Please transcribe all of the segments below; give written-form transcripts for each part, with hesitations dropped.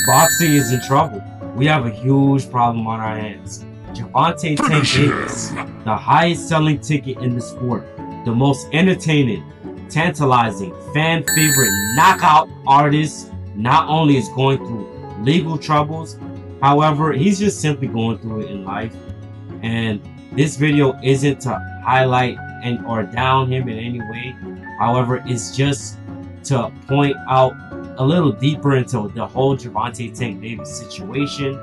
Boxing is in trouble. We have a huge problem on our hands. Gervonta Tank Davis, the highest selling ticket in the sport, the most entertaining, tantalizing, fan favorite knockout artist, not only is going through legal troubles, however, he's just simply going through it in life. And this video isn't to highlight and or down him in any way. However, it's just to point out a little deeper into the whole Gervonta Tank Davis situation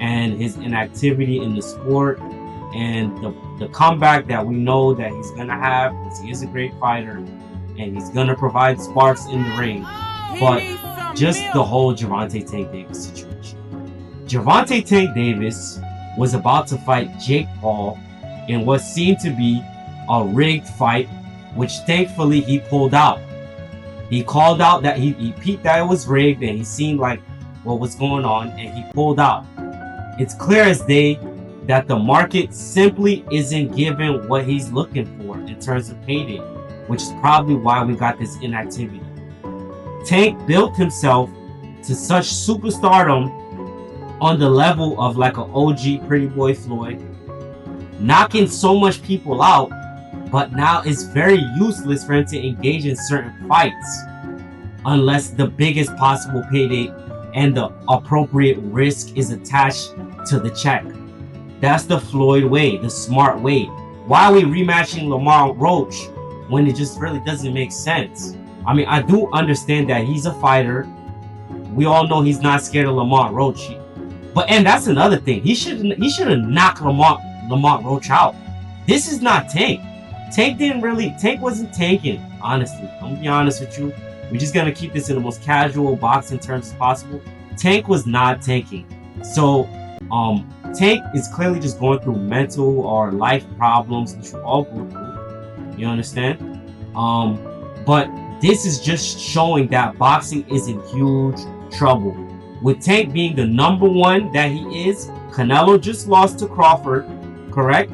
and his inactivity in the sport and the comeback that we know that he's gonna have, because he is a great fighter and he's gonna provide sparks in the ring. But just the whole Gervonta Tank Davis situation. Gervonta Tank Davis was about to fight Jake Paul in what seemed to be a rigged fight, which thankfully he pulled out. He called out that he peeped that it was rigged and he seen like what was going on and he pulled out. It's clear as day that the market simply isn't giving what he's looking for in terms of payday, which is probably why we got this inactivity. Tank built himself to such superstardom on the level of like an OG Pretty Boy Floyd, knocking so much people out, but now it's very useless for him to engage in certain fights unless the biggest possible payday and the appropriate risk is attached to the check. That's the Floyd way, the smart way. Why are we rematching Lamar Roach when it just really doesn't make sense? I mean, I do understand that he's a fighter. We all know he's not scared of Lamar Roach. And that's another thing. He should have knocked Lamar Roach out. This is not Tank. Tank wasn't tanking, honestly. I'm gonna be honest with you. We're just gonna keep this in the most casual boxing terms as possible. Tank was not tanking. So, Tank is clearly just going through mental or life problems, which we all go through. You understand? But this is just showing that boxing is in huge trouble. With Tank being the #1 that he is, Canelo just lost to Crawford, correct?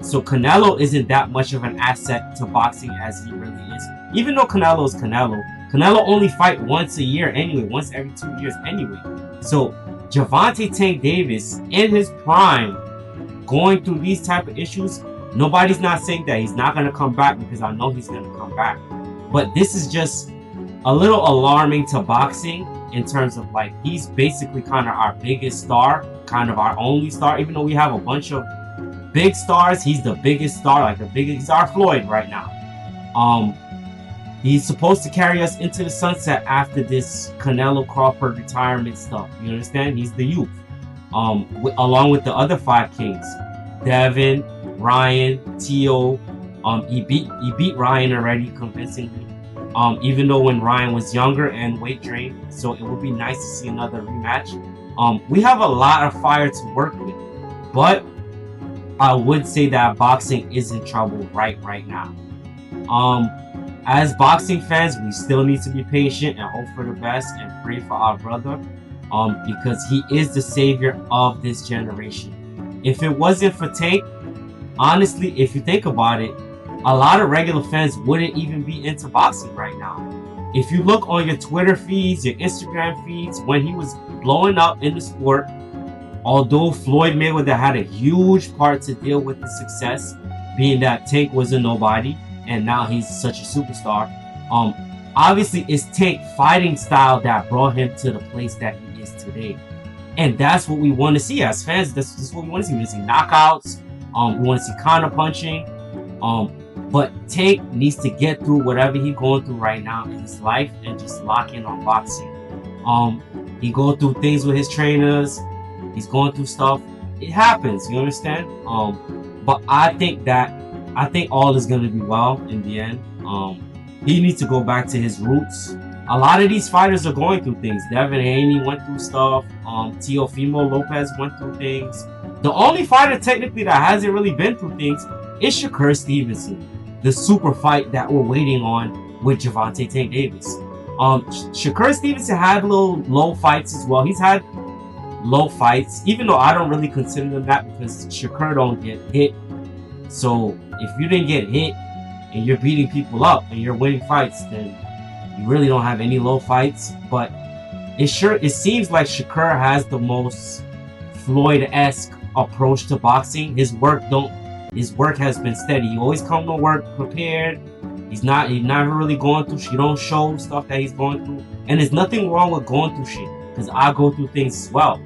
So Canelo isn't that much of an asset to boxing as he really is. Even though Canelo is Canelo only fight once a year anyway, once every 2 years anyway. So Gervonta Tank Davis in his prime, going through these type of issues, nobody's not saying that he's not going to come back, because I know he's going to come back. But this is just a little alarming to boxing in terms of like, he's basically kind of our biggest star, kind of our only star, even though we have a bunch of big stars. He's the biggest star, he's our Floyd right now. He's supposed to carry us into the sunset after this Canelo Crawford retirement stuff. You understand? He's the youth. Along with the other 5 kings, Devin, Ryan, Tio. He beat Ryan already convincingly. Even though when Ryan was younger and weight trained, so it would be nice to see another rematch. We have a lot of fire to work with, but I would say that boxing is in trouble right now. As boxing fans, we still need to be patient and hope for the best and pray for our brother, because he is the savior of this generation. If it wasn't for Tank, honestly, if you think about it, a lot of regular fans wouldn't even be into boxing right now. If you look on your Twitter feeds, your Instagram feeds, when he was blowing up in the sport, although Floyd Mayweather had a huge part to deal with the success, being that Tank was a nobody and now he's such a superstar, obviously it's Tank fighting style that brought him to the place that he is today. And that's what we want to see as fans. That's what we want to see. We want to see knockouts. We want to see counter punching. But Tank needs to get through whatever he's going through right now in his life and just lock in on boxing. He go through things with his trainers. He's going through stuff. It happens, you understand? But I think all is gonna be well in the end. He needs to go back to his roots. A lot of these fighters are going through things. Devin Haney went through stuff. Teofimo Lopez went through things. The only fighter technically that hasn't really been through things is Shakur Stevenson, the super fight that we're waiting on with Gervonta Tank Davis. Shakur Stevenson had little low fights as well. He's had low fights, even though I don't really consider them that, because Shakur don't get hit. So if you didn't get hit and you're beating people up and you're winning fights, then you really don't have any low fights. But it seems like Shakur has the most Floyd-esque approach to boxing. His work has been steady. He always come to work prepared. He's never really going through shit. He don't show stuff that he's going through. And there's nothing wrong with going through shit, because I go through things as well.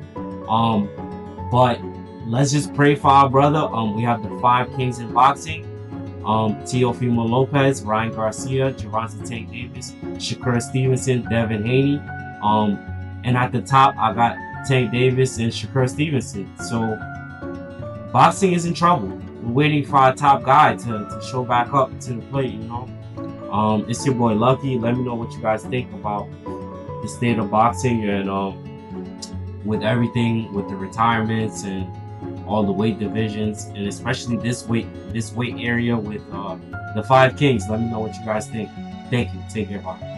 But let's just pray for our brother. We have the 5 kings in boxing. Teofimo Lopez, Ryan Garcia, Gervonta Tank Davis, Shakur Stevenson, Devin Haney. And at the top, I got Tank Davis and Shakur Stevenson. So boxing is in trouble. We're waiting for our top guy to show back up to the plate, you know. It's your boy Lucky. Let me know what you guys think about the state of boxing, and with everything, with the retirements and all the weight divisions, and especially this weight area with the 5 kings. Let me know what you guys think. Thank you. Take care. Bye.